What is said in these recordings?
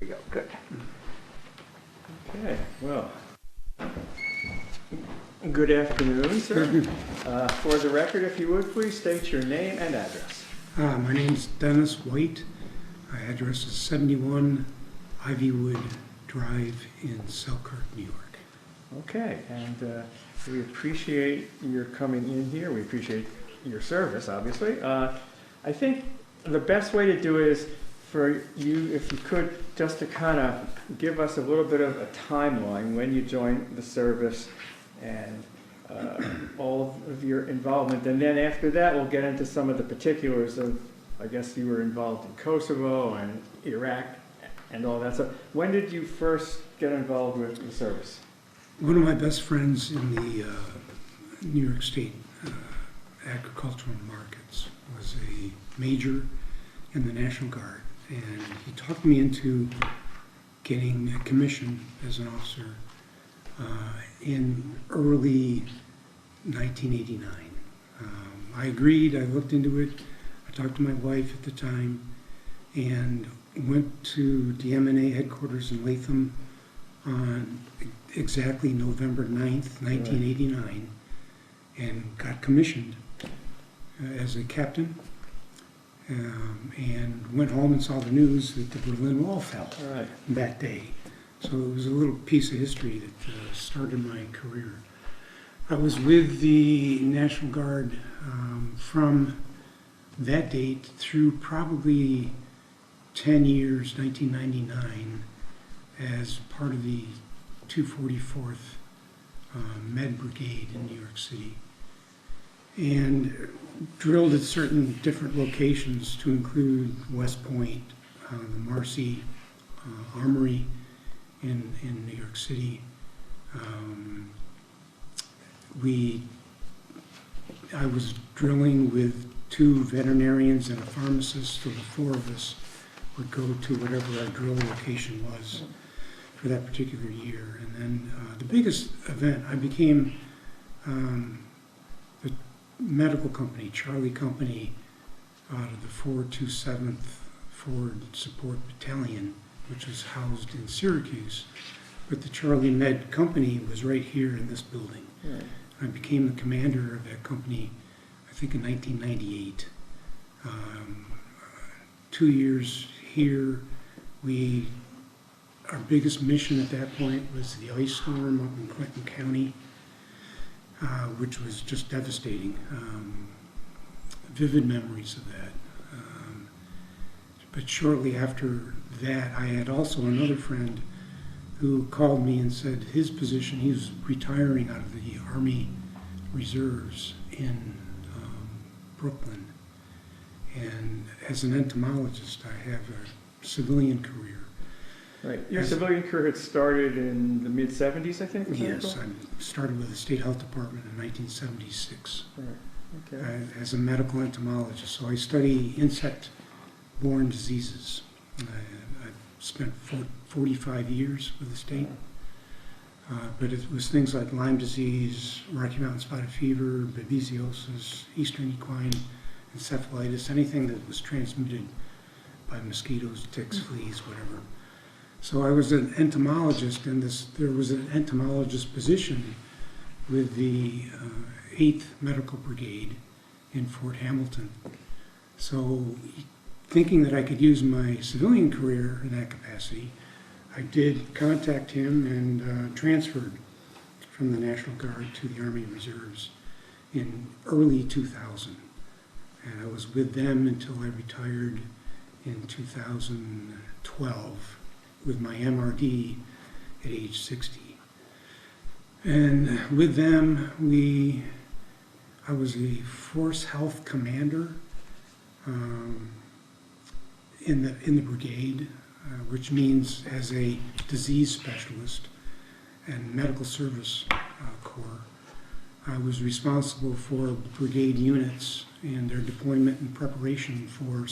we go, good. Okay, well, good afternoon, sir. For the record, if you would, please state your name and address. My name's Dennis White. My address is 71 Ivywood Drive in Selkirk, New York. Okay, and we appreciate your coming in here. We appreciate your service, obviously. I think the best way to do it is for you, if you could, just to kind of give us a little bit of a timeline when you joined the service and all of your involvement. And then after that, we'll get into some of the particulars of, I guess you were involved in Kosovo and Iraq and all that. So when did you first get involved with the service? One of my best friends in the New York State agricultural markets was a major in the National Guard, and he talked me into getting a commission as an officer in early 1989. I agreed, I looked into it, I talked to my wife at the time, and went to the M&A headquarters in Latham on exactly November 9th, 1989, and got commissioned as a captain, and went home and saw the news that the Berlin Wall fell that day. So it was a little piece of history that started my career. I was with the National Guard from that date through probably 10 years, 1999, as part of the 244th Med Brigade in New York City, and drilled at certain different locations to include West Point, the Marcy Armory in New York City. I was drilling with 2 veterinarians and a pharmacist, so the 4 of us would go to whatever our drill location was for that particular year. And then the biggest event, I became the medical company, Charlie Company, out of the 427th Forward Support Battalion, which was housed in Syracuse. But the Charlie Med Company was right here in this building. Right. I became the commander of that company, I think in 1998. 2 years here, our biggest mission at that point was the ice storm up in Clinton County, which was just devastating. Vivid memories of that. But shortly after that, I had also another friend who called me and said his position, he was retiring out of the Army Reserves in Brooklyn. And as an entomologist, I have a civilian career. Right. Your civilian career had started in the mid-'70s, I think? Yes, I started with the State Health Department in 1976 Okay. as a medical entomologist. So I study insect-borne diseases. I've spent 45 years with the state. But it was things like Lyme disease, Rocky Mountain spotted fever, babesiosis, eastern equine encephalitis, anything that was transmitted by mosquitoes, ticks, fleas, whatever. So I was an entomologist, and there was an entomologist position with the 8th Medical Brigade in Fort Hamilton. So thinking that I could use my civilian career in that capacity, I did contact him and transferred from the National Guard to the Army Reserves in early 2000. And I was with them until I retired in 2012 with my MRD at age 60. And with them, I was a force health commander in the brigade, which means as a disease specialist and medical service corps, I was responsible for brigade units and their deployment and preparation for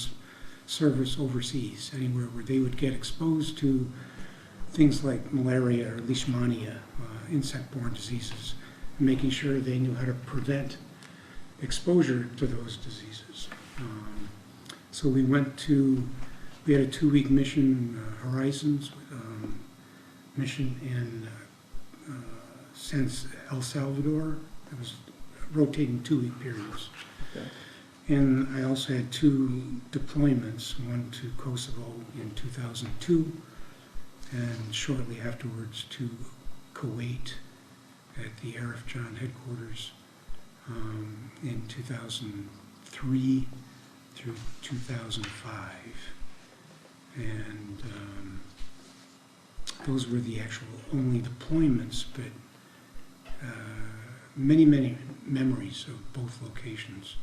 service overseas, anywhere where they would get exposed to things like malaria or leishmania, insect-borne diseases, and making sure they knew how to prevent exposure to those diseases. So we went to We had a 2-week mission, Horizons mission in El Salvador. It was rotating 2-week periods. Okay. And I also had 2 deployments, one to Kosovo in 2002, and shortly afterwards to Kuwait at the Arif John headquarters in 2003 through 2005. And those were the actual only deployments, but many, many memories of both locations.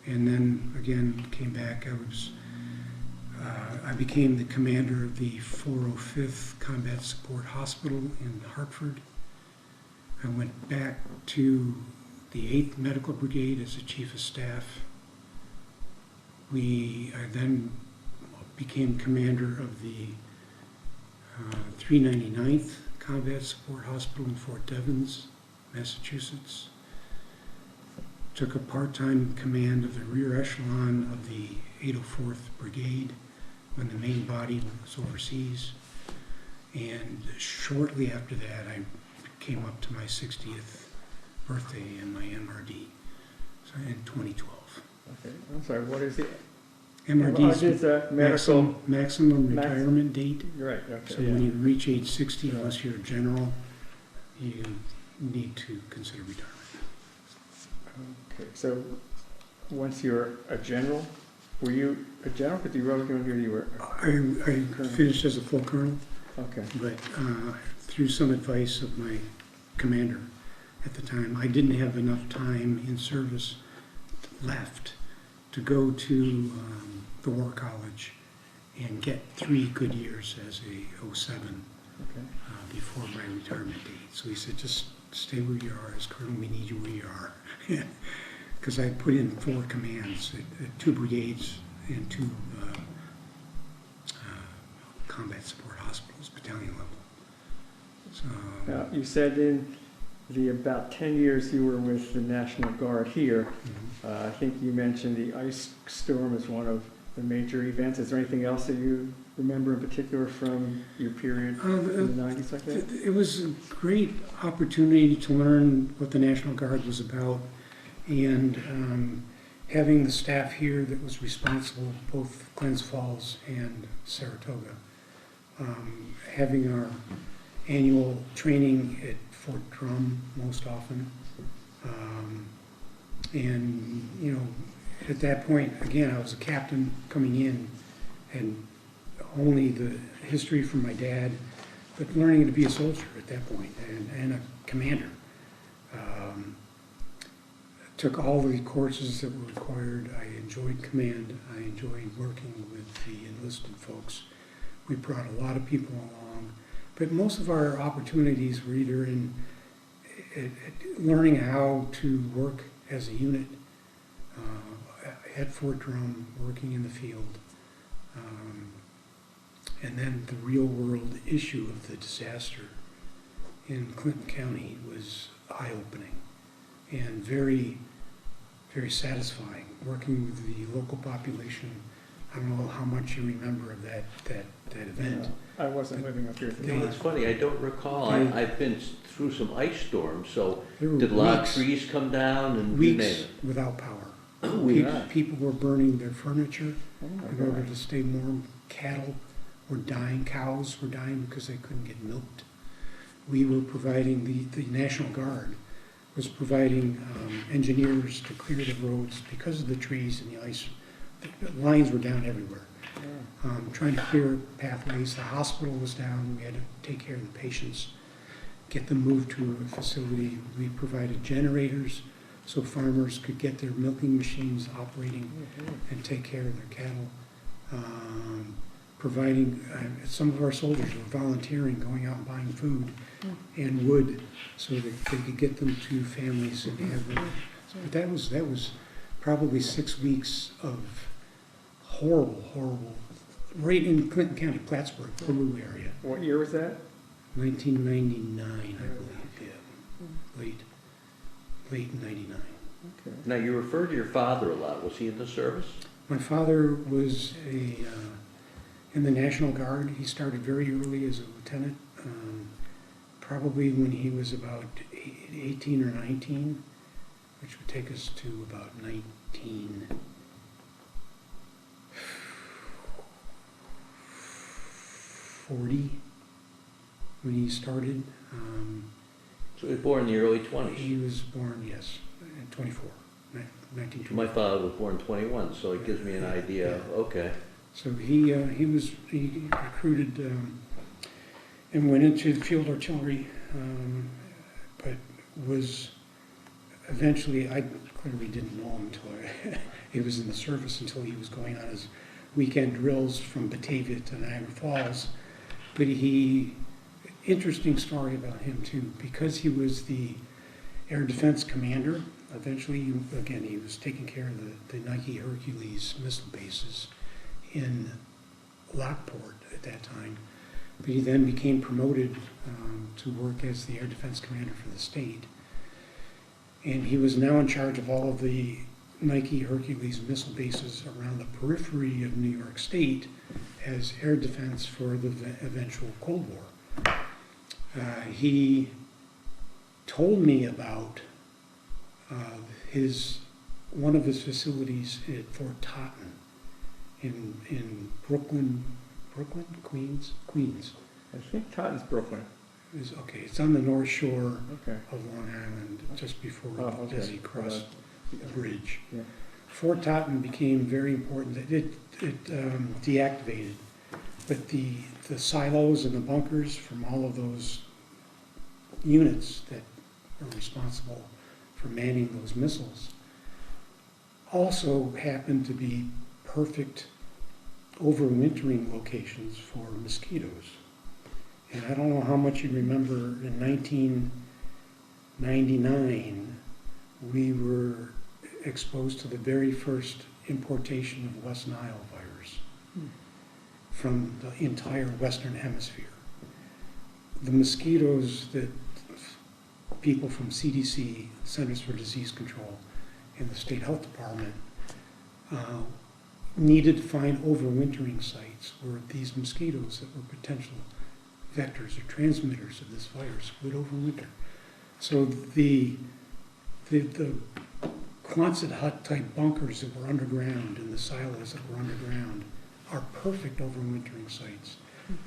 And then again came back. I became the commander of the 405th Combat Support Hospital in Hartford. I went back to the 8th Medical Brigade as the Chief of Staff. I then became commander of the 399th Combat Support Hospital in Fort Devens, Massachusetts. Took a part-time command of the rear echelon of the 804th Brigade when the main body was overseas. And shortly after that, I came up to my 60th birthday in my MRD, so in 2012. Okay, I'm sorry, what is the MRD is a medical maximum retirement date. You're right, okay. So when you reach age 60, unless you're a general, you need to consider retirement. Okay, so once you're a general, were you a general? Because you wrote here you were. I finished as a full colonel, Okay. but through some advice of my commander at the time, I didn't have enough time in service left to go to the War College and get 3 good years as a 07 Okay. Before my retirement date. So he said, just stay where you are as colonel, we need you where you are. Because I put in 4 commands, 2 brigades and 2 combat support hospitals, battalion level. So, Now, you said in the about 10 years you were with the National Guard here, I think you mentioned the ice storm as one of the major events. Is there anything else that you remember in particular from your period in the 90s like that? It was a great opportunity to learn what the National Guard was about, and having the staff here that was responsible, both Glens Falls and Saratoga, having our annual training at Fort Drum most often, and you know, at that point, again, I was a captain coming in, and only the history from my dad, but learning to be a soldier at that point, and a commander. Took all the courses that were required. I enjoyed command. I enjoyed working with the enlisted folks. We brought a lot of people along, but most of our opportunities were either in learning how to work as a unit at Fort Drum, working in the field, and then the real world issue of the disaster in Clinton County was eye-opening and very, very satisfying, working with the local population. I don't know how much you remember of that event. I wasn't living up here at the No, time. it's funny, I don't recall. I've been through some ice storms, so There were did a lot of weeks- trees come down and you name Weeks it? without power. Oh, yeah. People were burning their furniture Oh my in order God. to stay warm. Cattle were dying, cows were dying because they couldn't get milked. We were providing, the National Guard was providing engineers to clear the roads because of the trees and the ice. The lines were down everywhere. Yeah. Trying to clear pathways. The hospital was down. We had to take care of the patients, get them moved to a facility. We provided generators so farmers could get their milking machines operating and take care of their cattle. Providing, some of our soldiers were volunteering, going out and buying food and wood so that they could get them to families and have them. But that was probably 6 weeks of horrible, right in Clinton County, Plattsburgh, Peru area. What year was that? 1999, I believe, yeah. Late 99. Okay. Now, you refer to your father a lot. Was he in the service? My father was a in the National Guard. He started very early as a lieutenant, probably when he was about 18 or 19, which would take us to about 1940 when he started. So he was born in the early 20s. He was born, yes, in 1924. My father was born 21, so it gives me an idea. Okay. So he recruited and went into the field artillery, but was eventually, I clearly didn't know him until he was in the service, until he was going on his weekend drills from Batavia to Niagara Falls. But interesting story about him too, because he was the air defense commander. Eventually, again, he was taking care of the Nike Hercules missile bases in Lockport at that time. But he then became promoted to work as the air defense commander for the state. And he was now in charge of all of the Nike Hercules missile bases around the periphery of New York State as air defense for the eventual Cold War. He told me about one of his facilities at Fort Totten in Brooklyn, Queens. I think Totten's Brooklyn. It's on the North Shore Okay. of Long Island, just before Okay. as he crossed the bridge. Yeah. Fort Totten became very important. It deactivated, but the silos and the bunkers from all of those units that are responsible for manning those missiles also happened to be perfect overwintering locations for mosquitoes. And I don't know how much you remember, in 1999, we were exposed to the very first importation of West Nile virus from the entire Western Hemisphere. The mosquitoes that people from CDC, Centers for Disease Control, and the State Health Department needed to find overwintering sites where these mosquitoes that were potential vectors or transmitters of this virus would overwinter. So the Quonset hut type bunkers that were underground and the silos that were underground are perfect overwintering sites.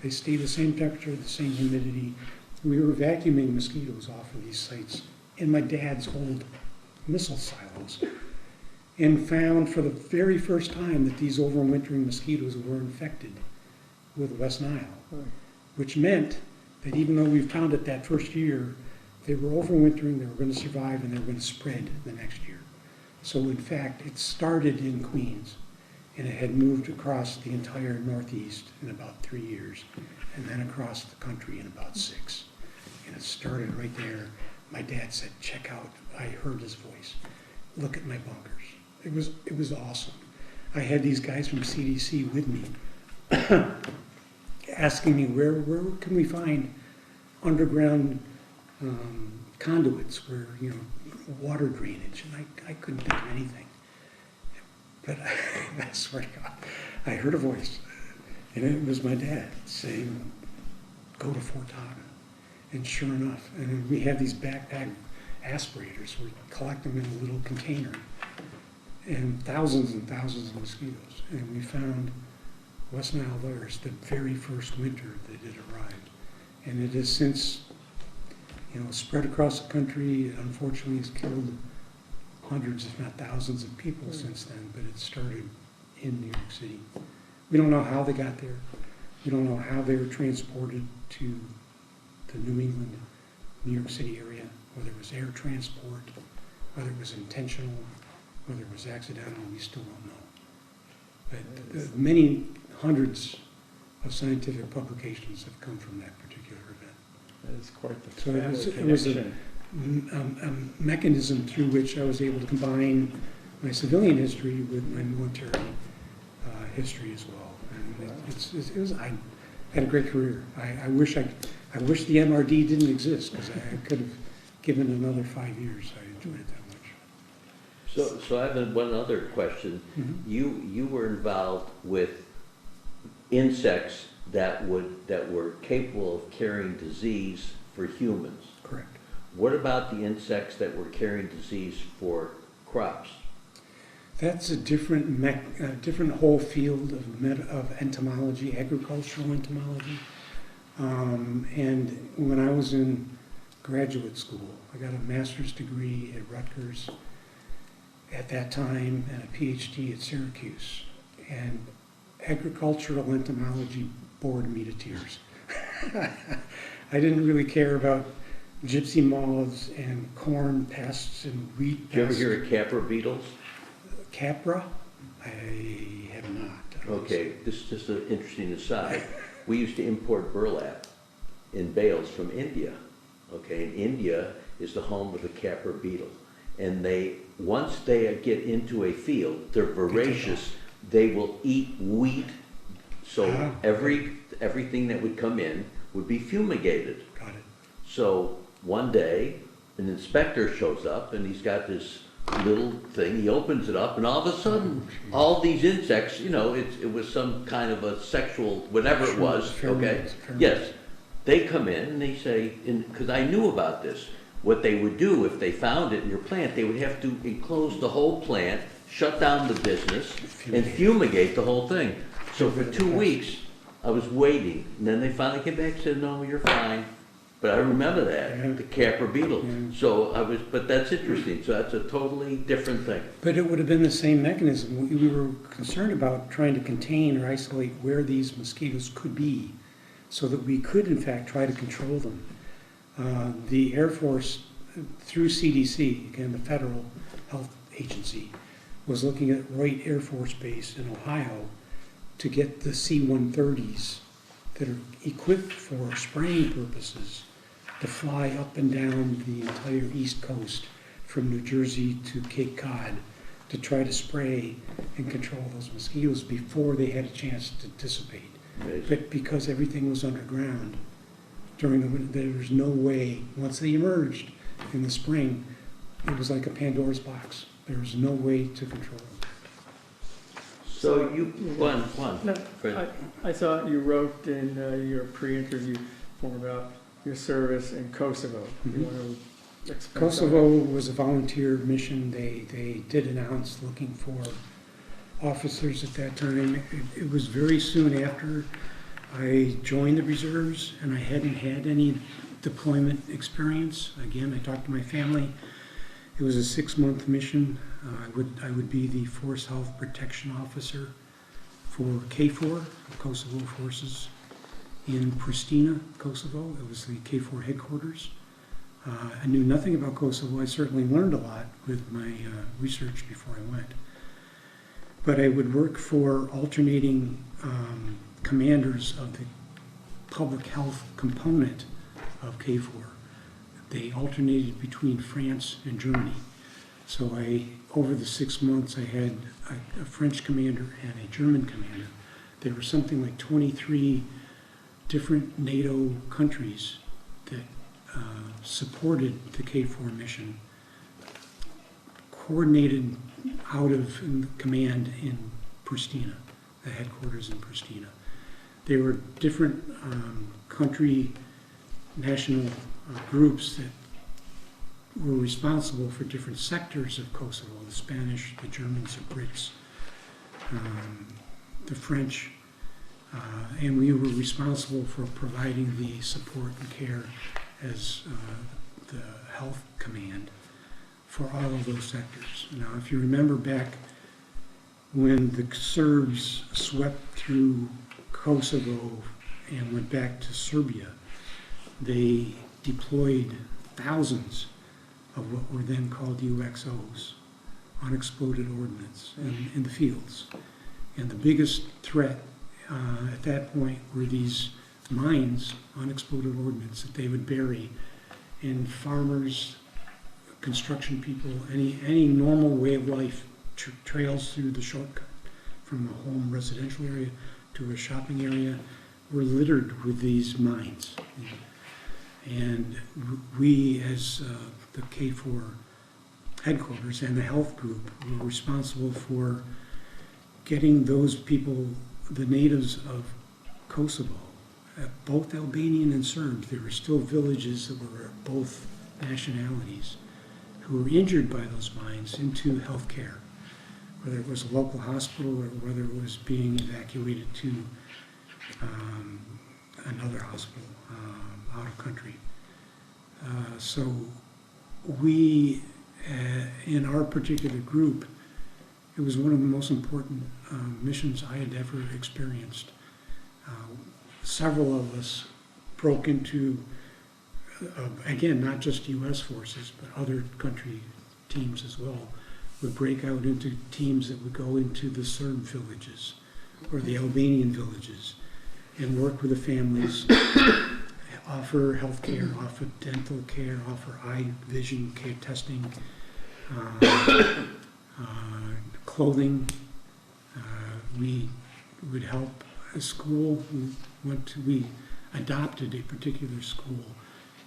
They stay the same temperature, the same humidity. We were vacuuming mosquitoes off of these sites in my dad's old missile silos, and found for the very first time that these overwintering mosquitoes were infected with West Nile, which meant that even though we found it that first year, they were overwintering, they were going to survive, and they were going to spread the next year. So in fact, it started in Queens, and it had moved across the entire Northeast in about 3 years, and then across the country in about 6. And it started right there. My dad said, check out, I heard his voice. Look at my bunkers. It was awesome. I had these guys from CDC with me asking me where can we find underground conduits where, water drainage, and I couldn't think of anything. But I swear to God, I heard a voice, and it was my dad saying, go to Fort Totten. And sure enough, and we have these backpack aspirators, we collect them in a little container, and thousands of mosquitoes. And we found West Nile virus the very first winter that it arrived. And it has since, spread across the country. It unfortunately has killed hundreds, if not thousands of people since then, but it started in New York City. We don't know how they got there. We don't know how they were transported to the New England, New York City area, whether it was air transport, whether it was intentional, whether it was accidental, we still don't know. But many hundreds of scientific publications have come from that particular event. That is quite the So family it was connection. a mechanism through which I was able to combine my civilian history with my military history as well. And I had a great career. I wish the MRD didn't exist, because I could have given another 5 years. I enjoyed it that much. So I have one other question. Mm-hmm. You were involved with insects that were capable of carrying disease for humans. Correct. What about the insects that were carrying disease for crops? That's a different whole field of entomology, agricultural entomology. And when I was in graduate school, I got a master's degree at Rutgers at that time and a PhD at Syracuse. And agricultural entomology bored me to tears. I didn't really care about gypsy moths and corn pests and wheat pests. Did you ever hear of capra beetles? Capra? I have not. Okay, this is just an interesting aside. We used to import burlap in bales from India. Okay, and India is the home of the capra beetle. And once they get into a field, they're voracious. They will eat wheat. So everything that would come in would be fumigated. Got it. So one day, an inspector shows up and he's got this little thing. He opens it up and all of a sudden, all these insects, it was some kind of a sexual, whatever it was, okay? Yes. They come in and they say, because I knew about this, what they would do if they found it in your plant, they would have to enclose the whole plant, shut down the business, and fumigate the whole thing. So for 2 weeks, I was waiting, and then they finally came back and said, no, you're fine. But I remember that, the capra beetle. So but that's interesting, so that's a totally different thing. But it would have been the same mechanism. We were concerned about trying to contain or isolate where these mosquitoes could be so that we could, in fact, try to control them. The Air Force, through CDC, again, the Federal Health Agency, was looking at Wright Air Force Base in Ohio to get the C-130s that are equipped for spraying purposes to fly up and down the entire East Coast from New Jersey to Cape Cod to try to spray and control those mosquitoes before they had a chance to dissipate. But because everything was underground during the winter, there was no way, once they emerged in the spring, it was like a Pandora's box. There was no way to control them. So you, one. No, I thought you wrote in your pre-interview form about your service in Kosovo. Mm-hmm. You want to explain Kosovo was a volunteer mission. They did announce looking for officers at that time. It was very soon after I joined the reserves, and I hadn't had any deployment experience. Again, I talked to my family. It was a 6-month mission. I would be the Force Health Protection Officer for KFOR, Kosovo Forces, in Pristina, Kosovo. It was the KFOR headquarters. I knew nothing about Kosovo. I certainly learned a lot with my research before I went. But I would work for alternating commanders of the public health component of KFOR. They alternated between France and Germany. So over the 6 months, I had a French commander and a German commander. There were something like 23 different NATO countries that supported the KFOR mission, coordinated out of command in Pristina, the headquarters in Pristina. There were different country national groups that were responsible for different sectors of Kosovo, the Spanish, the Germans, the Brits, the French, and we were responsible for providing the support and care as the health command for all of those sectors. Now, if you remember back when the Serbs swept through Kosovo and went back to Serbia, they deployed thousands of what were then called UXOs, unexploded ordnance, in the fields. And the biggest threat at that point were these mines, unexploded ordnance, that they would bury in farmers, construction people, any normal way of life, trails through the shortcut from a home residential area to a shopping area were littered with these mines. And we, as the KFOR headquarters and the health group, were responsible for getting those people, the natives of Kosovo, both Albanian and Serbs, there were still villages that were both nationalities who were injured by those mines into health care, whether it was a local hospital or whether it was being evacuated to another hospital out of country. So we, in our particular group, it was one of the most important missions I had ever experienced. Several of us broke into, again, not just U.S. forces, but other country teams as well, would break out into teams that would go into the Serb villages or the Albanian villages and work with the families, offer health care, offer dental care, offer eye vision care testing, clothing. We would help a school. We adopted a particular school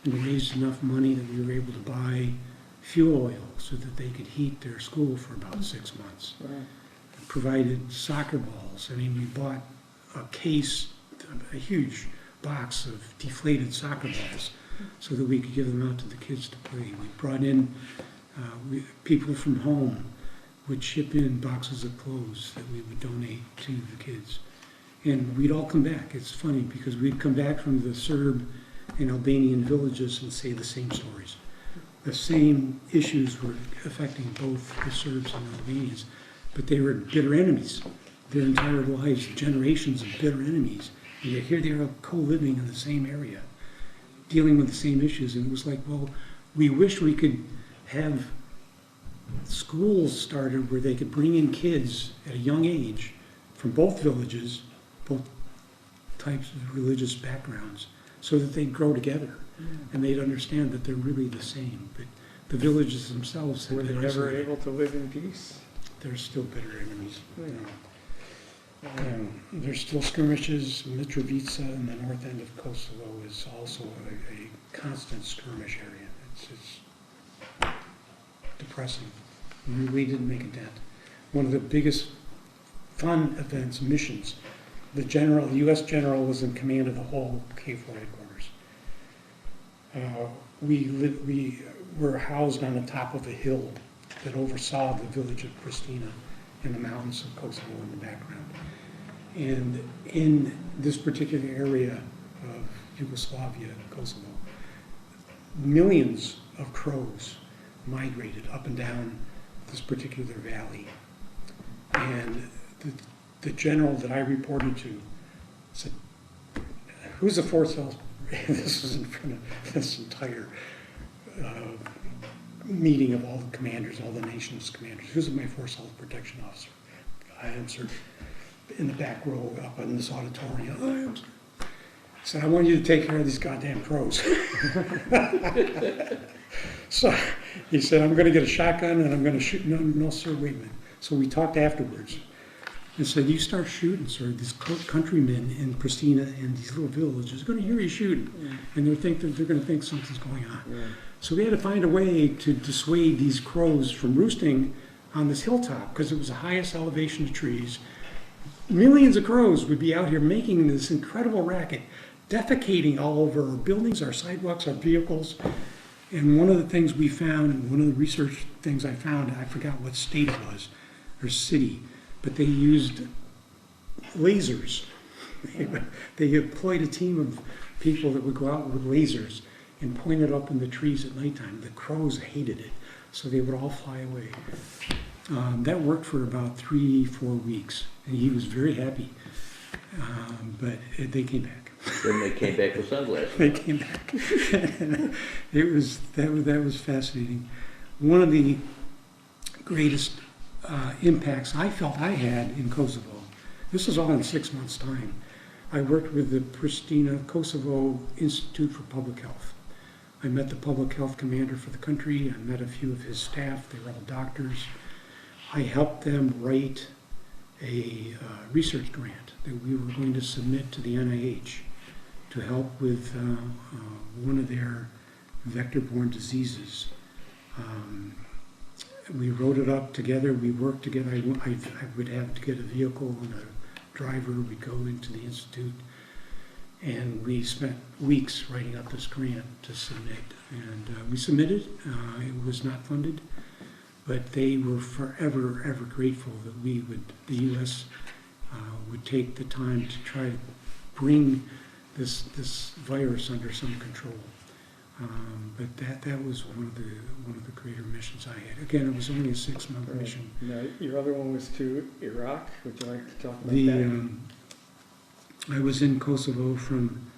and raised enough money that we were able to buy fuel oil so that they could heat their school for about 6 months. Right. Provided soccer balls. I mean, we bought a case, a huge box of deflated soccer balls so that we could give them out to the kids to play. We brought in people from home would ship in boxes of clothes that we would donate to the kids. And we'd all come back. It's funny because we'd come back from the Serb and Albanian villages and say the same stories. The same issues were affecting both the Serbs and Albanians, but they were bitter enemies. Their entire lives, generations of bitter enemies. And yet here they are co-living in the same area, dealing with the same issues. And it was like, well, we wish we could have schools started where they could bring in kids at a young age from both villages, both types of religious backgrounds, so that they'd grow together and they'd understand that they're really the same. But the villages themselves have Were they been never isolated. able to live in peace? They're still bitter enemies. Yeah. There's still skirmishes. Mitrovica in the north end of Kosovo is also a constant skirmish area. It's depressing. We really didn't make a dent. One of the biggest fun events, missions, the U.S. general was in command of the whole K4 headquarters. We were housed on the top of a hill that oversaw the village of Pristina and the mountains of Kosovo in the background. And in this particular area of Yugoslavia, Kosovo, millions of crows migrated up and down this particular valley. And the general that I reported to said, who's the force health? This was in front of this entire meeting of all the commanders, all the nation's commanders. Who's my force health protection officer? I answered in the back row up in this auditorium. I am. I said, I want you to take care of these goddamn crows. So he said, I'm going to get a shotgun and I'm going to shoot. No, sir, wait a minute. So we talked afterwards and said, you start shooting, sir. These countrymen in Pristina and these little villages are going to hear you shooting. And they're going to think something's going on. Yeah. So we had to find a way to dissuade these crows from roosting on this hilltop because it was the highest elevation of trees. Millions of crows would be out here making this incredible racket, defecating all over our buildings, our sidewalks, our vehicles. And one of the things we found, and one of the research things I found, I forgot what state it was, or city, but they used lasers. They employed a team of people that would go out with lasers and point it up in the trees at nighttime. The crows hated it, so they would all fly away. That worked for about 3-4 weeks, and he was very happy. But they came back. Then they came back with sunglasses. They came back. That was fascinating. One of the greatest impacts I felt I had in Kosovo. This was all in 6 months' time. I worked with the Pristina Kosovo Institute for Public Health. I met the public health commander for the country. I met a few of his staff. They were all doctors. I helped them write a research grant that we were going to submit to the NIH to help with one of their vector-borne diseases. We wrote it up together. We worked together. I would have to get a vehicle and a driver. We'd go into the institute. And we spent weeks writing up this grant to submit. And we submitted. It was not funded, but they were forever, ever grateful that the U.S. Would take the time to try to bring this virus under some control. But that was one of the greater missions I had. Again, it was only a 6-month Right. mission. Now, your other one was to Iraq. Would you like to talk about The that? I was in Kosovo from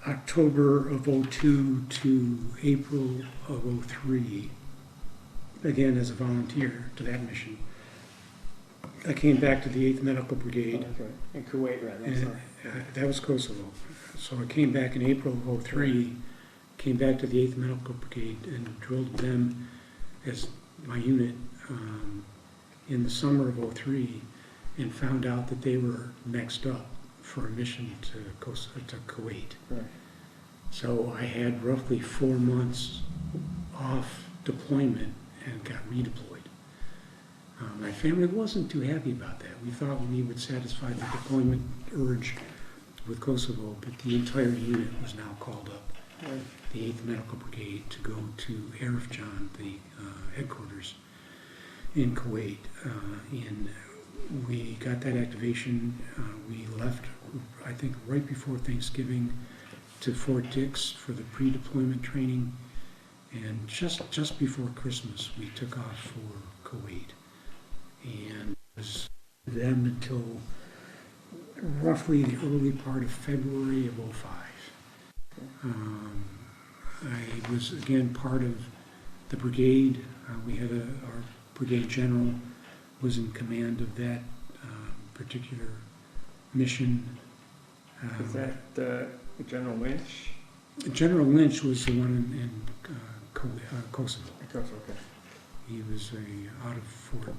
October of '02 to April of '03. Again, as a volunteer to that mission. I came back to the 8th Medical Oh, Brigade. that's right. In Kuwait, right? I'm And, sorry. that was Kosovo. So I came back in April of '03, came back to the 8th Medical Brigade and drilled them as my unit in the summer of '03 and found out that they were next up for a mission to Kuwait. Right. So I had roughly 4 months off deployment and got redeployed. My family wasn't too happy about that. We thought we would satisfy the deployment urge with Kosovo, but the entire unit was now called up, Right. the 8th Medical Brigade, to go to Arifjan, the headquarters in Kuwait. And we got that activation. We left, I think, right before Thanksgiving to Fort Dix for the pre-deployment training. And just before Christmas, we took off for Kuwait. And it was them until roughly the early part of February of '05. I was again part of the brigade. We had our brigade general was in command of that particular mission. Is that General Lynch? General Lynch was the one in Kosovo. Kosovo, okay. He was out of Fort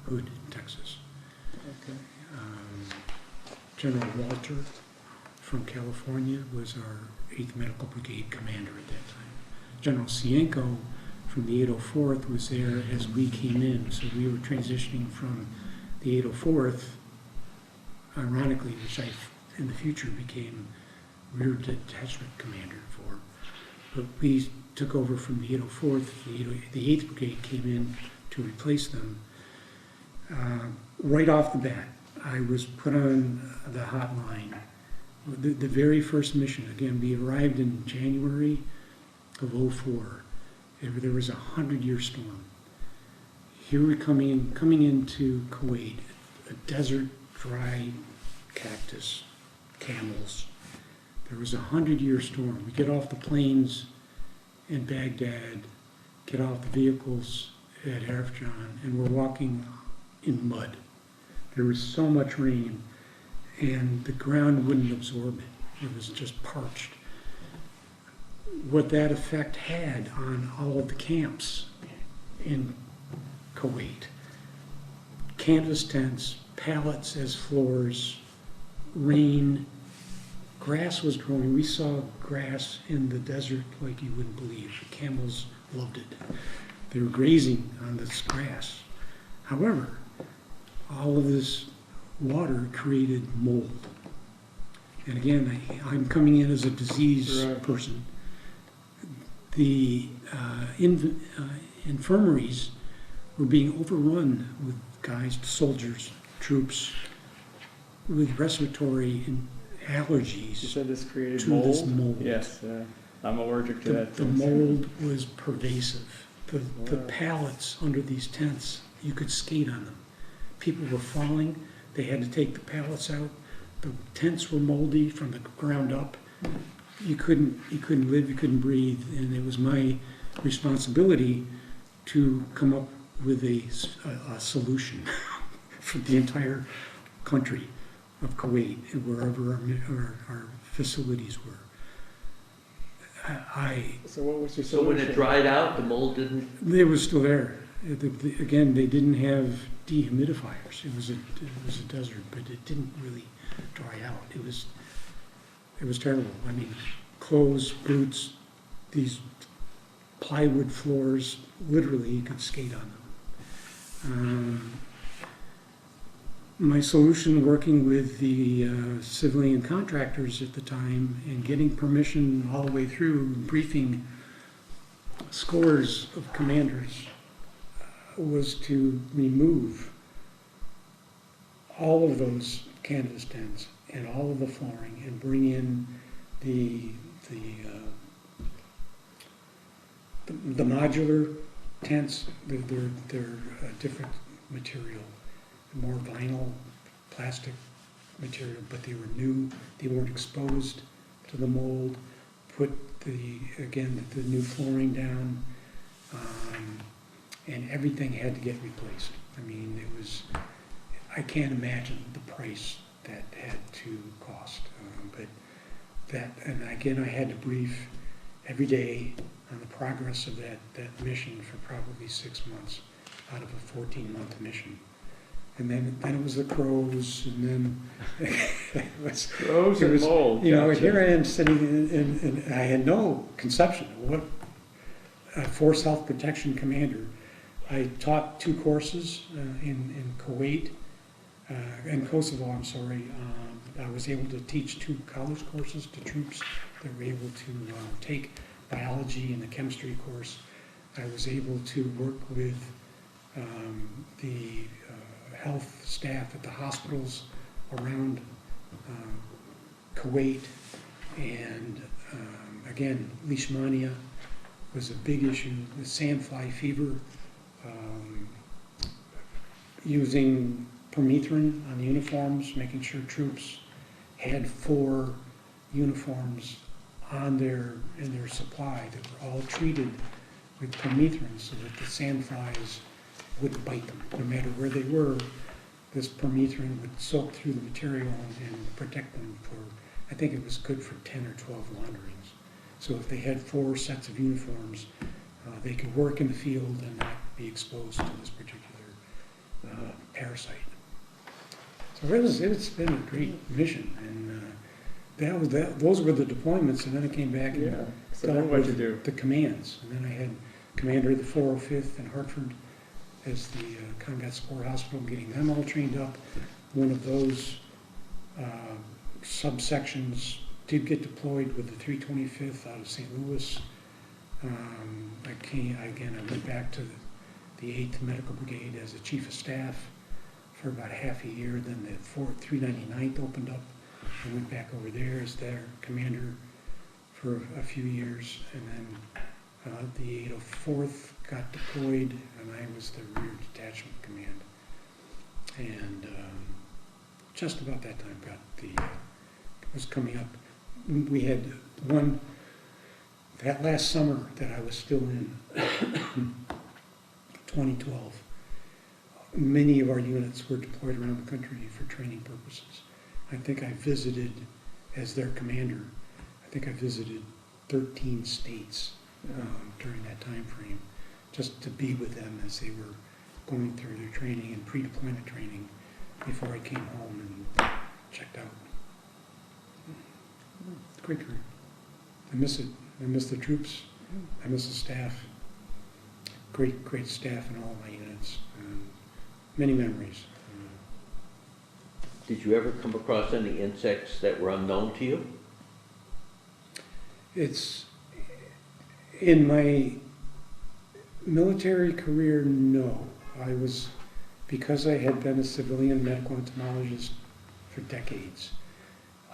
Hood, Texas. Okay. General Walter from California was our 8th Medical Brigade commander at that time. General Cienko from the 804th was there as we came in, so we were transitioning from the 804th, ironically, which I in the future became rear detachment commander for. But we took over from the 804th, the 8th Brigade came in to replace them. Right off the bat, I was put on the hotline. The very first mission, again, we arrived in January of '04. There was a 100-year storm. Here we're coming into Kuwait, a desert, dry cactus, camels. There was a 100-year storm. We get off the planes in Baghdad, get off the vehicles at Arifjan, and we're walking in mud. There was so much rain, and the ground wouldn't absorb it. It was just parched. What that effect had on all of the camps in Kuwait. Canvas tents, pallets as floors, rain, grass was growing. We saw grass in the desert like you wouldn't believe. The camels loved it. They were grazing on this grass. However, all of this water created mold. And again, I'm coming in as a disease Right. person. The infirmaries were being overrun with guys, soldiers, troops, with respiratory allergies. You said this created To mold? this mold. Yes, I'm allergic to that. The too. mold was pervasive. The Wow. pallets under these tents, you could skate on them. People were falling. They had to take the pallets out. The tents were moldy from the ground up. You couldn't live, you couldn't breathe, and it was my responsibility to come up with a solution for the entire country of Kuwait and wherever our facilities were. So what was your So when it solution? dried out, the mold didn't, They were still there. Again, they didn't have dehumidifiers. It was a desert, but it didn't really dry out. It was terrible. I mean, clothes, boots, these plywood floors, literally you could skate on them. my solution, working with the civilian contractors at the time and getting permission all the way through, briefing scores of commanders, was to remove all of those canvas tents and all of the flooring and bring in the modular tents. They're a different material, more vinyl, plastic material, but they were new. They weren't exposed to the mold. Put the new flooring down, and everything had to get replaced. I mean, I can't imagine the price that had to cost. And again, I had to brief every day on the progress of that mission for probably 6 months out of a 14-month mission. And then it was the crows, and then it was Crows and mold. You know, gotcha. here I am sitting and I had no conception of what a force health protection commander. I taught 2 courses in Kuwait, in Kosovo, I'm sorry. I was able to teach 2 college courses to troops that were able to take biology and the chemistry course. I was able to work with the health staff at the hospitals around Kuwait, and again, leishmania was a big issue, the sandfly fever, using permethrin on the uniforms, making sure troops had 4 uniforms in their supply that were all treated with permethrin so that the sandflies wouldn't bite them. No matter where they were, this permethrin would soak through the material and protect them for, I think it was good for 10 or 12 launderings. So if they had 4 sets of uniforms, they could work in the field and not be exposed to this particular parasite. So it's been a great mission, and those were the deployments, and then I came back and Yeah. So dealt then what'd you with do? the commands. And then I had commander of the 405th in Hartford as the combat support hospital, getting them all trained up. One of those subsections did get deployed with the 325th out of St. Louis. I went back to the 8th Medical Brigade as the chief of staff for about half a year. Then the 399th opened up. I went back over there as their commander for a few years, and then the 804th got deployed, and I was the rear detachment command. And just about that time was coming up. We had one, that last summer that I was still in, 2012, many of our units were deployed around the country for training purposes. I think I visited, as their commander, I think I visited 13 states during that time frame, just to be with them as they were going through their training and pre-deployment training before I came home and checked out. Great career. I miss it. I miss the troops. I miss the staff. Great staff in all of my units. Many memories. Did you ever come across any insects that were unknown to you? It's in my military career, no. Because I had been a civilian medical entomologist for decades.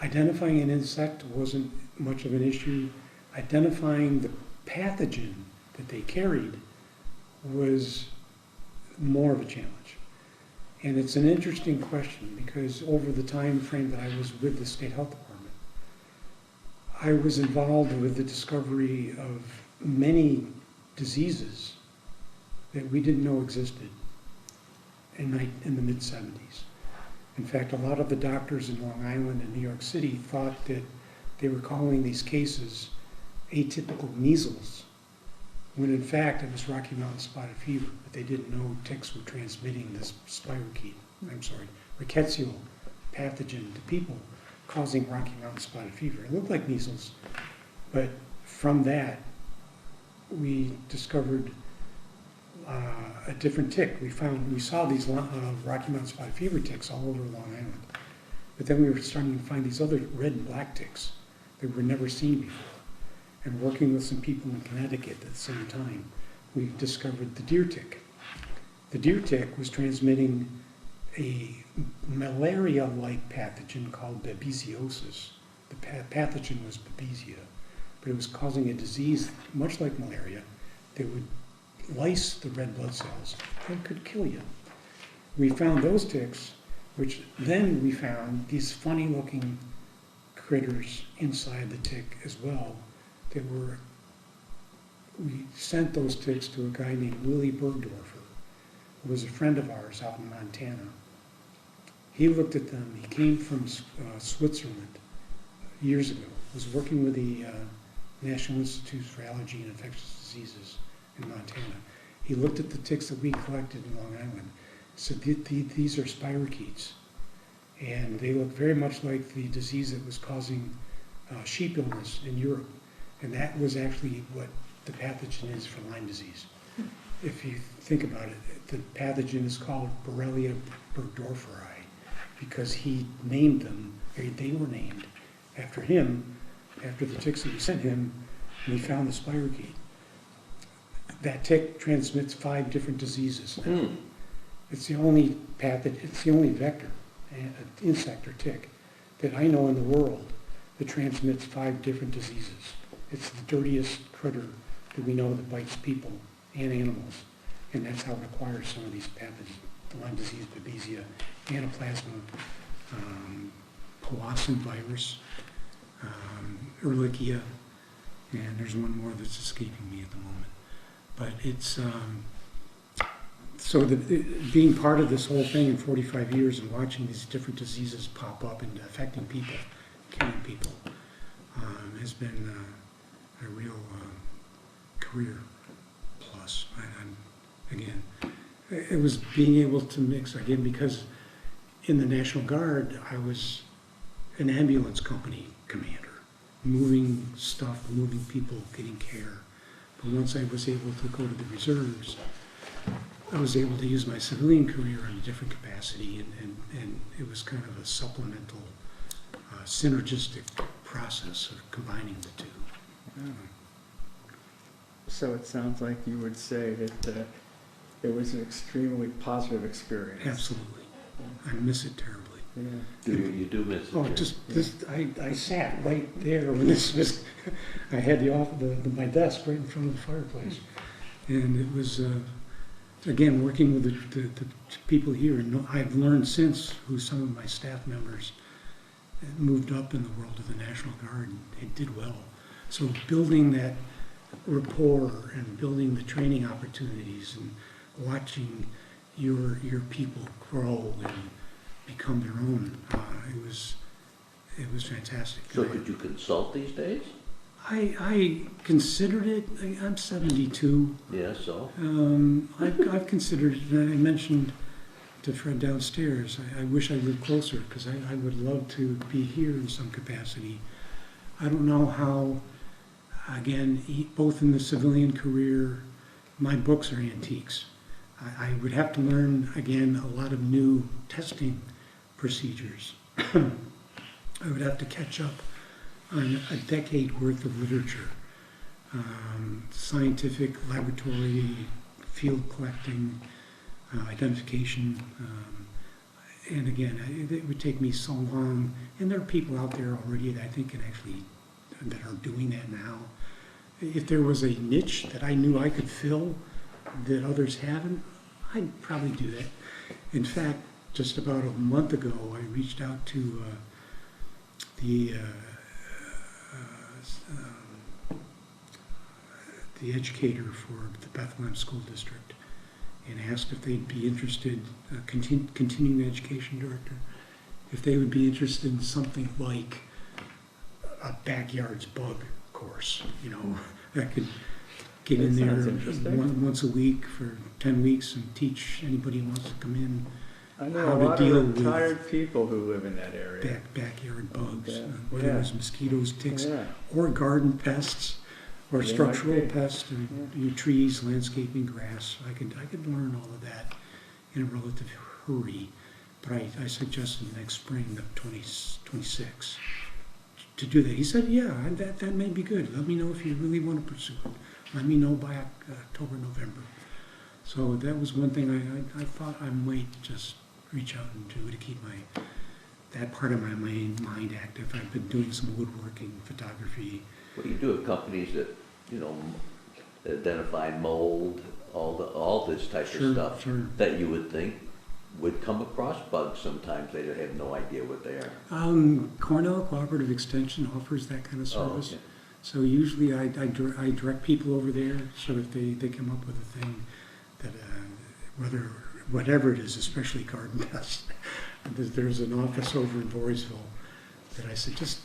Identifying an insect wasn't much of an issue. Identifying the pathogen that they carried was more of a challenge. And it's an interesting question because over the time frame that I was with the State Health Department, I was involved with the discovery of many diseases that we didn't know existed in the mid-70s. In fact, a lot of the doctors in Long Island and New York City thought that they were calling these cases atypical measles, when in fact it was Rocky Mountain spotted fever, but they didn't know ticks were transmitting this rickettsial pathogen to people, causing Rocky Mountain spotted fever. It looked like measles, but from that we discovered a different tick. We saw these Rocky Mountain spotted fever ticks all over Long Island. But then we were starting to find these other red and black ticks that were never seen before. And working with some people in Connecticut at the same time, we discovered the deer tick. The deer tick was transmitting a malaria-like pathogen called babesiosis. The pathogen was babesia, but it was causing a disease much like malaria that would lyse the red blood cells and could kill you. We found those ticks, which then we found these funny-looking critters inside the tick as well that were, we sent those ticks to a guy named Willie Bergdorfer, who was a friend of ours out in Montana. He looked at them. He came from Switzerland years ago, was working with the National Institute for Allergy and Infectious Diseases in Montana. He looked at the ticks that we collected in Long Island, said these are spirochetes, and they look very much like the disease that was causing sheep illness in Europe, and that was actually what the pathogen is for Lyme disease. If you think about it, the pathogen is called Borrelia burgdorferi because he named them, or they were named after him, after the ticks that we sent him, and he found the spirochete. That tick transmits 5 different diseases now. It's the only it's the only vector, insect or tick, that I know in the world that transmits 5 different diseases. It's the dirtiest critter that we know that bites people and animals, and that's how it acquires some of these pathogens: Lyme disease, babesia, anaplasma, Powassan virus, Ehrlichia, and there's one more that's escaping me at the moment. But it's so being part of this whole thing in 45 years and watching these different diseases pop up and affecting people, killing people, has been a real career plus. Again, it was being able to mix, again, because in the National Guard, I was an ambulance company commander, moving stuff, moving people, getting care. But once I was able to go to the reserves, I was able to use my civilian career in a different capacity, and it was kind of a supplemental, synergistic process of combining the two. So it sounds like you would say that it was an extremely positive experience. Absolutely. I miss it terribly. Yeah. You do miss it. Oh, just this, I sat right there when this was, I had my desk right in front of the fireplace. And it was, again, working with the people here, and I've learned since who some of my staff members moved up in the world of the National Guard and did well. So building that rapport and building the training opportunities and watching your people grow and become their own, it was fantastic. So could you consult these days? I considered it. I'm 72. Yeah, so? I've considered it, and I mentioned to Fred downstairs, I wish I lived closer, because I would love to be here in some capacity. I don't know how, again, both in the civilian career, my books are antiques. I would have to learn, again, a lot of new testing procedures. I would have to catch up on a decade worth of literature, scientific, laboratory, field collecting, identification, and again, it would take me so long, and there are people out there already that I think that are doing that now. If there was a niche that I knew I could fill that others haven't, I'd probably do that. In fact, just about a month ago, I reached out to the educator for the Bethlehem School District and asked if they'd be interested, continuing education director, if they would be interested in something like a backyards bug course, that could get in there once a week for 10 weeks and teach anybody who wants to come in I know how a lot to deal of with retired people who live in that area. backyard bugs, Yeah. whether Yeah. it was mosquitoes, ticks, Yeah. or garden pests, Or They might structural be. pests, your trees, landscaping, grass. I could learn all of that in a relative hurry. But I suggested next spring, the 26, to do that. He said, yeah, that may be good. Let me know if you really want to pursue it. Let me know by October, November. So that was one thing I thought I might just reach out and do to keep that part of my mind active. I've been doing some woodworking, photography. What do you do with companies that, you know, identify mold, all this type of stuff? Sure. That you would think would come across bugs sometimes, they have no idea what they are. Cornell Cooperative Extension offers that kind of service. Oh, okay. So usually I direct people over there, so if they come up with a thing that, whatever it is, especially garden pests, there's an office over in Voorheesville that I said, just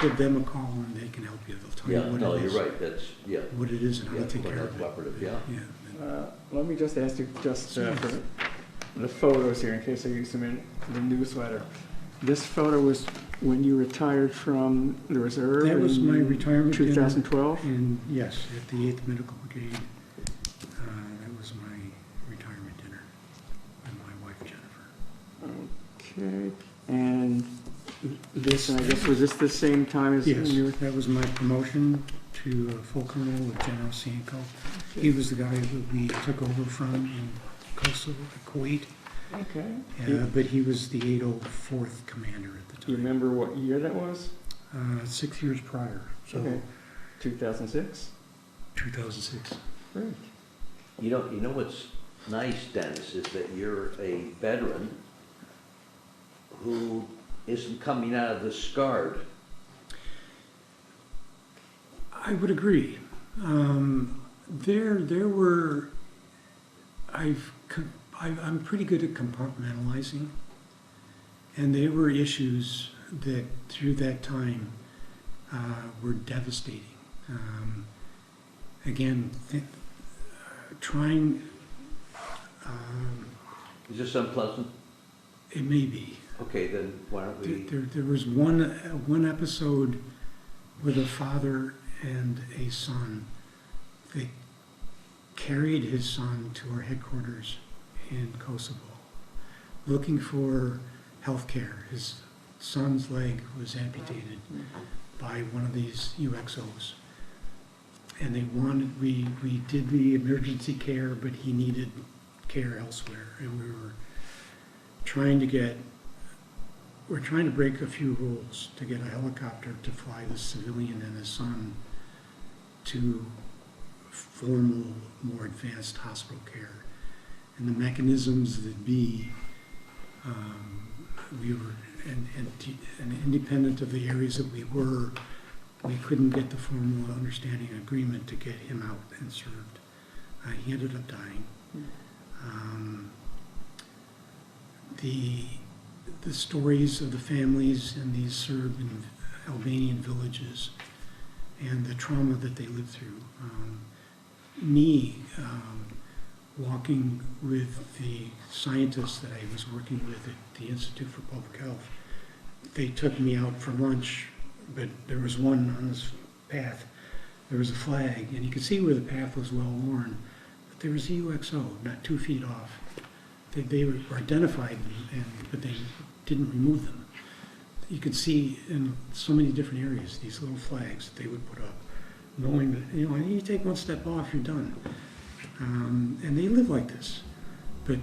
give them a call and they can help you. They'll tell Yeah, you what no, it is. you're right, that's, yeah. What it is and how Yeah, to take care Cornell of it. Cooperative, yeah. Yeah. Let me just ask you, for the photos here, in case I use them in the newsletter. This photo was when you retired from the reserve? That was my retirement dinner. 2012? And yes, at the 8th Medical Brigade. That was my retirement dinner with my wife Jennifer. Okay, and this, and I guess, was this the same time as Yes, you were? that was my promotion to full colonel with General Sanko. He was the guy that we took over from in Kosovo, Kuwait. Okay. But he was the 804th commander at the Do you time. remember what year that was? 6 years prior, so Okay. 2006? 2006. Great. You know what's nice, Dennis, is that you're a veteran who isn't coming out of this scarred. I would agree. There were, I'm pretty good at compartmentalizing, and there were issues that through that time were devastating. Again, trying, Is this unpleasant? it may be. Okay, then why don't we, There was one episode with a father and a son. They carried his son to our headquarters in Kosovo, looking for health care. His son's leg was amputated by one of these UXOs. And they wanted, we did the emergency care, but he needed care elsewhere. And we're trying to break a few rules to get a helicopter to fly the civilian and his son to formal, more advanced hospital care. And the mechanisms that we were, and independent of the areas that we were, we couldn't get the formal understanding agreement to get him out and served. He ended up dying. The stories of the families in these Serb and Albanian villages and the trauma that they lived through. Walking with the scientists that I was working with at the Institute for Public Health, they took me out for lunch, but there was one on this path. There was a flag, and you could see where the path was well worn, but there was a UXO not 2 feet off. They were identified, but they didn't remove them. You could see in so many different areas these little flags that they would put up, knowing that, you take one step off, you're done. And they live like this. But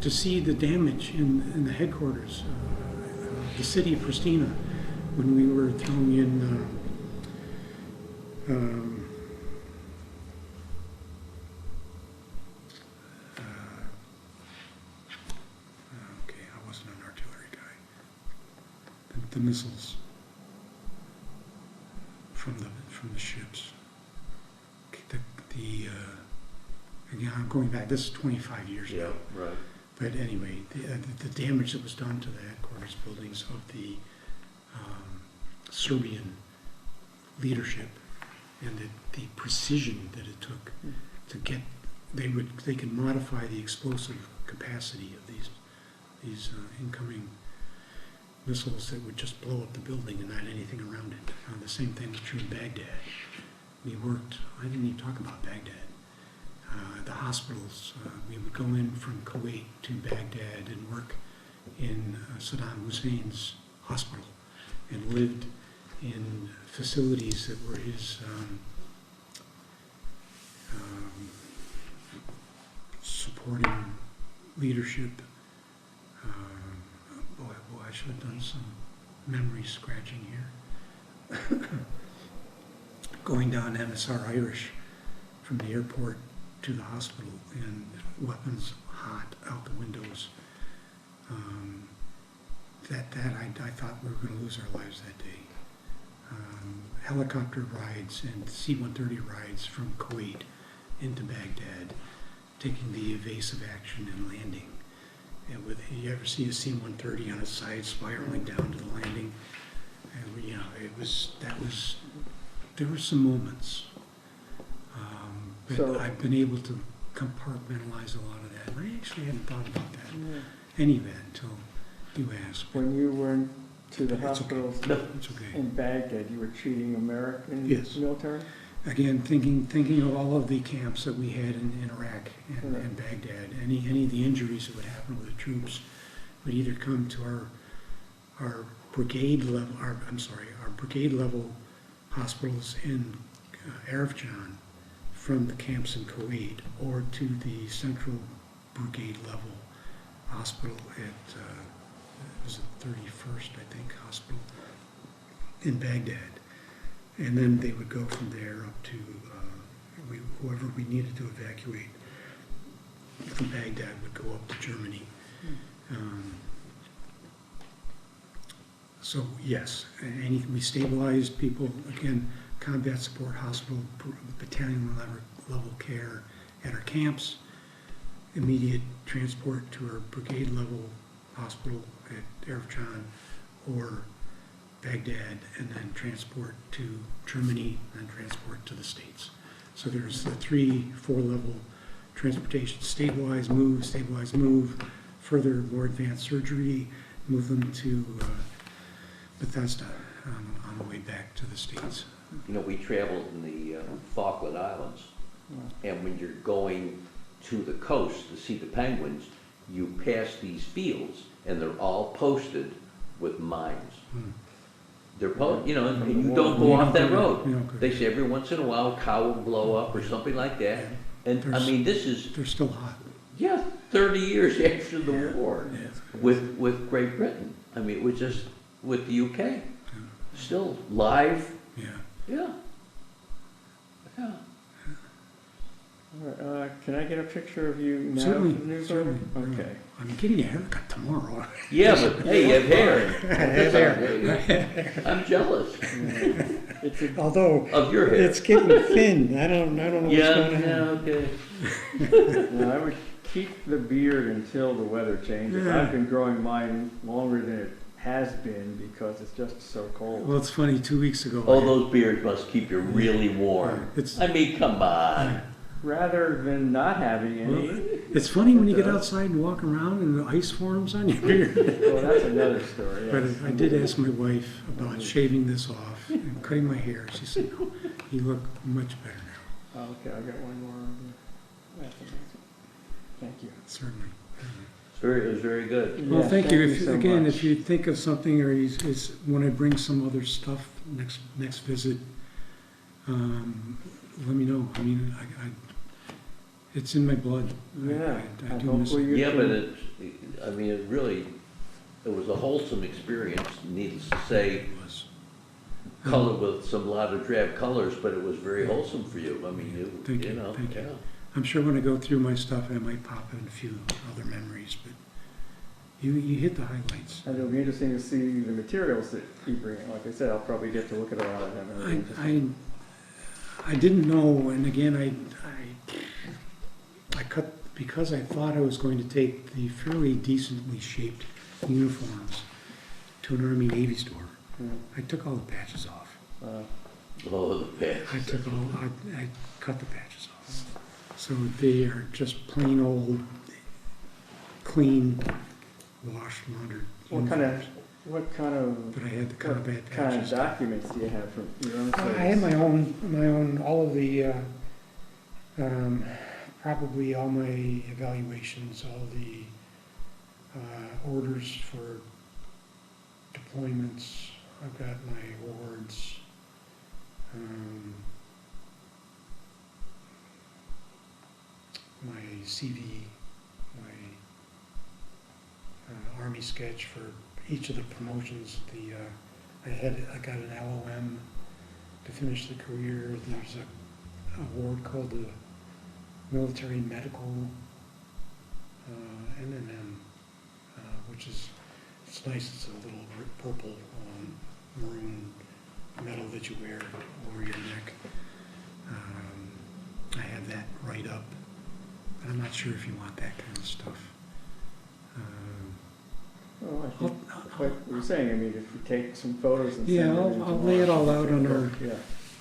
to see the damage in the headquarters, the city of Pristina, when we were throwing in I wasn't an artillery guy. The missiles from the ships. Again, I'm going back. This is 25 years ago. yeah, right. But anyway, the damage that was done to the headquarters buildings of the Serbian leadership, and the precision that it took to get, they could modify the explosive capacity of these incoming missiles that would just blow up the building and not anything around it. The same thing was true in Baghdad. we worked, I didn't even talk about Baghdad. The hospitals, we would go in from Kuwait to Baghdad and work in Saddam Hussein's hospital and lived in facilities that were his supporting leadership. Boy, I should have done some memory scratching here. Going down MSR Irish from the airport to the hospital and weapons hot out the windows. I thought we were going to lose our lives that day. Helicopter rides and C-130 rides from Kuwait into Baghdad, taking the evasive action and landing. And you ever see a C-130 on its side spiraling down to the landing? And there were some moments. But So- I've been able to compartmentalize a lot of that. And I actually hadn't thought about that, any of that, until you asked. When you went to the It's okay. hospitals It's okay. in Baghdad, you were treating American Yes. military? Again, thinking of all of the camps that we had in Iraq and, Right. and Baghdad, any of the injuries that would happen with the troops would either come to our brigade level, our brigade level hospitals in Arifjan from the camps in Kuwait, or to the central brigade level hospital at was it 31st, I think, hospital in Baghdad. And then they would go from there up to whoever we needed to evacuate from Baghdad would go up to Germany. So yes, we stabilized people, again, combat support hospital, battalion level care at our camps, immediate transport to our brigade level hospital at Arifjan or Baghdad, and then transport to Germany, and then transport to the States. So there's the 3-4 level transportation: stabilize, move, further more advanced surgery, move them to Bethesda on the way back to the States. You know, we traveled in the Falkland Islands, and when you're going to the coast to see the penguins, you pass these fields, and they're all posted with mines. They're and you don't go off that road. You don't go They there. say every once in a while a cow will blow up or something like that. And I There's- mean, this is, They're still hot. 30 years after the war Yeah. with Great Britain. I mean, it was just with the UK. Still live, Yeah. yeah. Yeah. All right, can I get a picture of you now? Certainly, for the news certainly. order? Okay. I'm getting a haircut tomorrow. Yeah, but hey, you have hair. hair. I'm jealous It's a, Although of your hair. it's getting thin. I don't know what's Yeah, going on. yeah, okay. no, I would keep the beard until the weather changes. Yeah. I've been growing mine longer than it has been because it's just so cold. Well, it's funny. 2 weeks ago. Oh, those beards must keep you really warm. It's I mean, come on. Rather than not having any, it's funny when you get outside and walk around and the ice forms on your beard. well, that's another story. But yes. I did ask my wife about shaving this off and cutting my hair. She said, "No, you look much better now." Oh, okay, I got one more. That's amazing. Thank you. Certainly. It was very good. Well, Yeah, thank you. If, so again, much. if you think of something, or when I bring some other stuff next visit, let me know. I mean, it's in my blood. Yeah, I and do miss hopefully it. you Yeah, can- but it was a wholesome experience, needless to say, It was. colored with some lot of drab colors, but it was very wholesome for you. I mean, Thank you you, know, thank you. yeah. I'm sure when I go through my stuff, I might pop in a few other memories, but you hit the highlights. And it'll be interesting to see the materials that you bring. Like I said, I'll probably get to look at a lot of them. It'll be interesting. I didn't know, and again, I cut, because I thought I was going to take the fairly decently shaped uniforms to an Army Navy store. Yeah. I took all the patches off. Oh, the past. I cut the patches off. So they are just plain old, clean, washed, laundered What kind of uniforms. What kind of, but I had the combat what kind of patches. documents do you have from your own service? I had my own, all of the, probably all my evaluations, all the orders for deployments. I've got my awards. My CV, my Army sketch for each of the promotions. I got an LOM to finish the career. There's a award called the Military Medical NNM, which is, it's nice. It's a little purple maroon medal that you wear over your neck. I have that right up, but I'm not sure if you want that kind of stuff. Well, I think, like you were saying, I mean, if you take some photos and Yeah, send them in I'll lay it all out on yeah.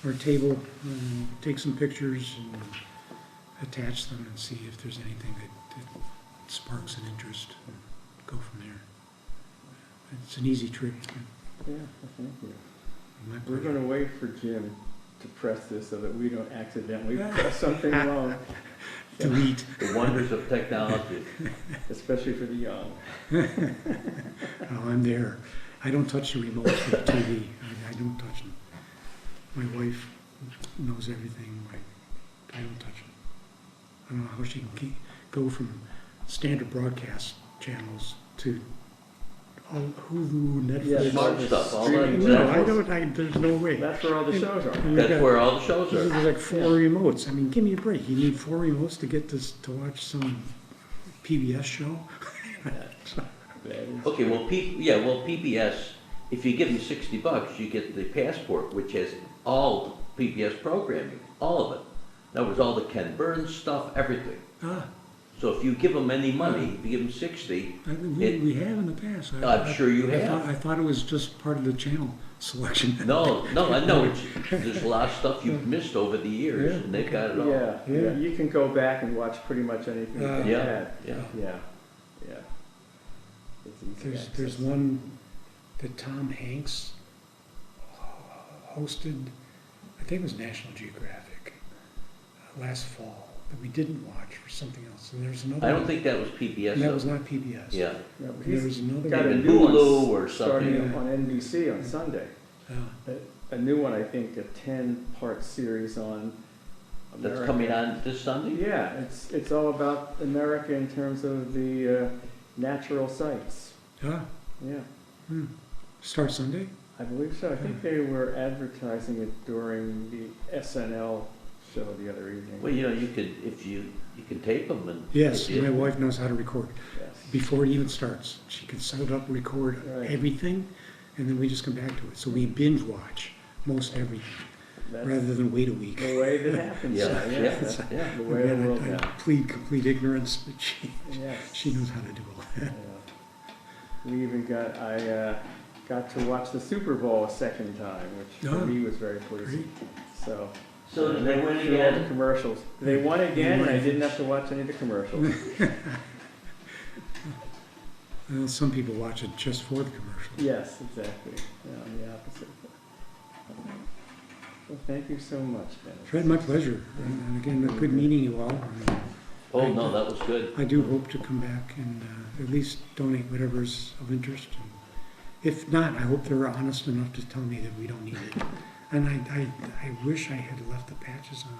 our table, and take some pictures and attach them and see if there's anything that sparks an interest and go from there. It's an easy trip. Yeah, thank you. My We're pleasure. gonna wait for Jim to press this so that we don't accidentally press something wrong, Delete. The wonders of technology. especially for the young. Oh, I'm there. I don't touch the remote for the TV. I don't touch them. My wife knows everything. I don't touch them. I don't know how she can go from standard broadcast channels to all Hulu, Netflix. Smart stuff, all Streaming that. No, I channels. don't. There's no way. That's where all the shows are. And we've That's got- where all the shows There's are. like 4 remotes. I mean, give me a break. You need 4 remotes to get this to watch some PBS show. That is- Okay, well, PBS, if you give them $60, you get the Passport, which has all PBS programming, all of it. That was all the Ken Burns stuff, everything. Ah, So if you give them any money, if you give them 60, we have in the past. I'm sure you I have. thought it was just part of the channel selection. No, I know, there's a lot of stuff you've missed over the years, Yeah, and they've got it all. Yeah, Yeah. you can go back and watch pretty much anything that you Yeah, had. yeah. Yeah, yeah. It's easy There's access. one that Tom Hanks hosted, I think it was National Geographic, last fall, that we didn't watch for something else. And there's another I don't one, think that was PBS, and that was though. not PBS. Yeah, Yeah, but There he's was another got a Maybe new one Hulu or starting something. on NBC on Sunday. A new one, I think, a 10-part series on that's America. coming on this Sunday? Yeah, it's all about America in terms of the natural sites. Ah, Yeah, Start Sunday? I believe so. I think they were advertising it during the SNL show the other evening. Well, you could, if you can tape them and. Yes, if you- my wife knows how to record. Yes. Before it even starts, she can set it up, record Right. everything, and then we just come back to it. So we binge watch most everything, That's rather than wait a week. the way that happens. Yeah, now, yeah, that's yeah. the way of the Again, world I now. plead complete ignorance, but Yes. she knows how to do all that. Yeah. We even I got to watch the Super Bowl a second time, which for Oh, me was very pleasing. So. So did they win through all the again? commercials. They won again, and I didn't have to watch any of the commercials. Well, some people watch it just for the commercial. Yes, exactly. Yeah, I'm the opposite. Well, thank you so much, Dennis. Fred, my pleasure. And again, good meeting you all. And Oh, no, that was good. I do hope to come back and at least donate whatever's of interest. And if not, I hope they're honest enough to tell me that we don't need it. And I wish I had left the patches on.